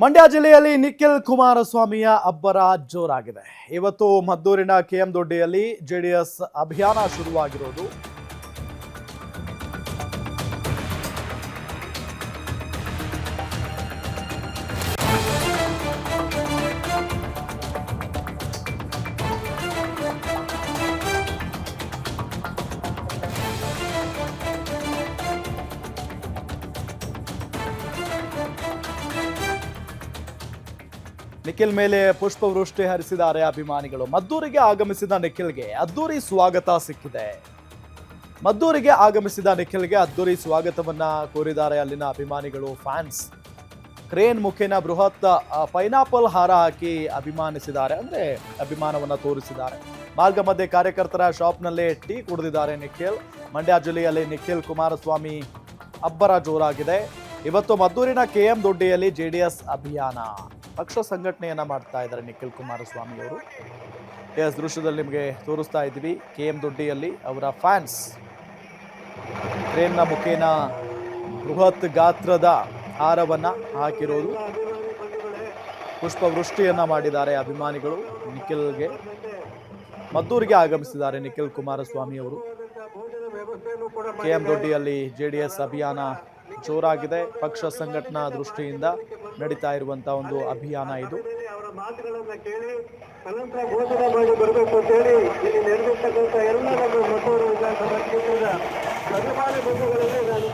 ಮಂಡ್ಯ ಜಿಲ್ಲೆಯಲ್ಲಿ ನಿಖಿಲ್ ಕುಮಾರಸ್ವಾಮಿಯ ಅಬ್ಬರ ಜೋರಾಗಿದೆ. ಇವತ್ತು ಮದ್ದೂರಿನ ಕೆಎಂ ದೊಡ್ಡಿಯಲ್ಲಿ ಜೆಡಿಎಸ್ ಅಭಿಯಾನ ಶುರುವಾಗಿರೋದು. ನಿಖಿಲ್ ಮೇಲೆ ಪುಷ್ಪವೃಷ್ಟಿ ಹರಿಸಿದ್ದಾರೆ ಅಭಿಮಾನಿಗಳು. ಮದ್ದೂರಿಗೆ ಆಗಮಿಸಿದ ನಿಖಿಲ್ಗೆ ಅದ್ದೂರಿ ಸ್ವಾಗತ ಸಿಕ್ಕಿದೆ. ಮದ್ದೂರಿಗೆ ಆಗಮಿಸಿದ ನಿಖಿಲ್ಗೆ ಅದ್ದೂರಿ ಸ್ವಾಗತವನ್ನ ಕೋರಿದ್ದಾರೆ ಅಲ್ಲಿನ ಅಭಿಮಾನಿಗಳು, ಫ್ಯಾನ್ಸ್. ಕ್ರೇನ್ ಮುಖೇನ ಬೃಹತ್ ಪೈನಾಪಲ್ ಹಾರ ಹಾಕಿ ಅಭಿಮಾನಿಸಿದ್ದಾರೆ, ಅಂದ್ರೆ ಅಭಿಮಾನವನ್ನ ತೋರಿಸಿದ್ದಾರೆ. ಮಾರ್ಗ ಮಧ್ಯೆ ಕಾರ್ಯಕರ್ತರ ಶಾಪ್ನಲ್ಲೇ ಟೀ ಕುಡಿದಿದ್ದಾರೆ ನಿಖಿಲ್. ಮಂಡ್ಯ ಜಿಲ್ಲೆಯಲ್ಲಿ ನಿಖಿಲ್ ಕುಮಾರಸ್ವಾಮಿ ಅಬ್ಬರ ಜೋರಾಗಿದೆ. ಇವತ್ತು ಮದ್ದೂರಿನ ಕೆಎಂ ದೊಡ್ಡಿಯಲ್ಲಿ ಜೆಡಿಎಸ್ ಅಭಿಯಾನ ಪಕ್ಷ ಸಂಘಟನೆಯನ್ನ ಮಾಡ್ತಾ ಇದ್ದಾರೆ ನಿಖಿಲ್ ಕುಮಾರಸ್ವಾಮಿ ಅವರು. ಎಸ್ ದೃಶ್ಯದಲ್ಲಿ ನಿಮಗೆ ತೋರಿಸ್ತಾ ಇದ್ದೀವಿ. ಕೆಎಂ ದೊಡ್ಡಿಯಲ್ಲಿ ಅವರ ಫ್ಯಾನ್ಸ್ ಟ್ರೇನ್ನ ಮುಖೇನ ಬೃಹತ್ ಗಾತ್ರದ ಹಾರವನ್ನ ಹಾಕಿರೋದು. ಪುಷ್ಪವೃಷ್ಟಿಯನ್ನ ಮಾಡಿದ್ದಾರೆ ಅಭಿಮಾನಿಗಳು ನಿಖಿಲ್ಗೆ. ಮದ್ದೂರಿಗೆ ಆಗಮಿಸಿದ್ದಾರೆ ನಿಖಿಲ್ ಕುಮಾರಸ್ವಾಮಿ ಅವರು. ಕೆಎಂ ದೊಡ್ಡಿಯಲ್ಲಿ ಜೆಡಿಎಸ್ ಅಭಿಯಾನ ಜೋರಾಗಿದೆ. ಪಕ್ಷ ಸಂಘಟನಾ ದೃಷ್ಟಿಯಿಂದ ನಡೀತಾ ಇರುವಂತಹ ಒಂದು ಅಭಿಯಾನ ಇದು. ಅವರ ಮಾತುಗಳನ್ನ ಕೇಳಿ ಅನಂತರ ಘೋಷಣೆ ಮಾಡಿ ಬರಬೇಕು ಅಂತ ಹೇಳಿ ಇಲ್ಲಿ ನಡೆದಿರ್ತಕ್ಕಂಥ ಎಲ್ಲ ನಮ್ಮ ಮದ್ದೂರು ವಿಧಾನಸಭಾ ಕ್ಷೇತ್ರದ ಅಭಿಮಾನಿ ಬಂಧುಗಳಲ್ಲಿ ನಾನು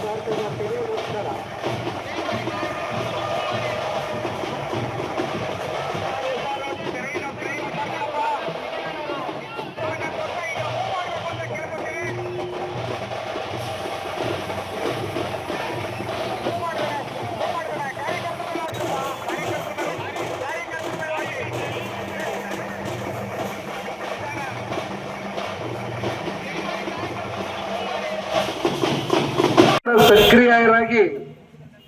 ಪ್ರಾರ್ಥನೆ ಮಾಡ್ತೀನಿ. ನಮಸ್ಕಾರ. ಸಕ್ರಿಯರಾಗಿ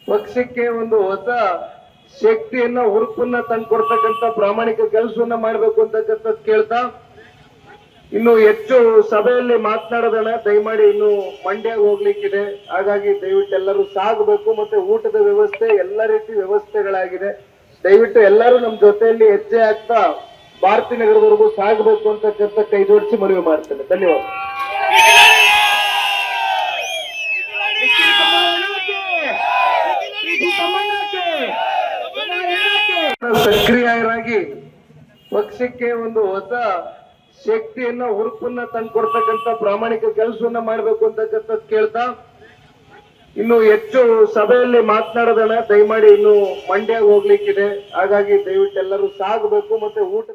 ಪಕ್ಷಕ್ಕೆ ಒಂದು ಹೊಸ ಶಕ್ತಿಯನ್ನ ಹುರುಪನ್ನ ತಂದ್ಕೊಡ್ತಕ್ಕಂಥ ಪ್ರಾಮಾಣಿಕ ಕೆಲಸವನ್ನ ಮಾಡ್ಬೇಕು ಅಂತಕ್ಕಂಥದ್ದು ಕೇಳ್ತಾ, ಇನ್ನು ಹೆಚ್ಚು ಸಭೆಯಲ್ಲಿ ಮಾತನಾಡೋದನ್ನ ದಯಮಾಡಿ ಇನ್ನು ಮಂಡ್ಯ ಹೋಗ್ಲಿಕ್ಕಿದೆ. ಹಾಗಾಗಿ ದಯವಿಟ್ಟು ಎಲ್ಲರೂ ಸಾಗಬೇಕು. ಮತ್ತೆ ಊಟದ ವ್ಯವಸ್ಥೆ ಎಲ್ಲ ರೀತಿ ವ್ಯವಸ್ಥೆಗಳಾಗಿದೆ. ದಯವಿಟ್ಟು ಎಲ್ಲರೂ ನಮ್ಮ ಜೊತೆಯಲ್ಲಿ ಹೆಜ್ಜೆ ಆಗ್ತಾ ಭಾರತಿ ನಗರದವರೆಗೂ ಸಾಗಬೇಕು ಅಂತಕ್ಕಂಥ ಕೈ ಜೋಡಿಸಿ ಮನವಿ ಮಾಡ್ತೇನೆ. ಧನ್ಯವಾದ. ಸಕ್ರಿಯರಾಗಿ ಪಕ್ಷಕ್ಕೆ ಒಂದು ಹೊಸ ಶಕ್ತಿಯನ್ನ ಹುರುಪನ್ನ ತಂದ್ಕೊಡ್ತಕ್ಕಂಥ ಪ್ರಾಮಾಣಿಕ ಕೆಲಸವನ್ನ ಮಾಡ್ಬೇಕು ಅಂತಕ್ಕಂಥದ್ದು ಕೇಳ್ತಾ, ಇನ್ನು ಹೆಚ್ಚು ಸಭೆಯಲ್ಲಿ ಮಾತನಾಡೋದನ್ನ ದಯಮಾಡಿ ಇನ್ನು ಮಂಡ್ಯ ಹೋಗ್ಲಿಕ್ಕಿದೆ. ಹಾಗಾಗಿ ದಯವಿಟ್ಟು ಎಲ್ಲರೂ ಸಾಗಬೇಕು. ಮತ್ತೆ ಊಟ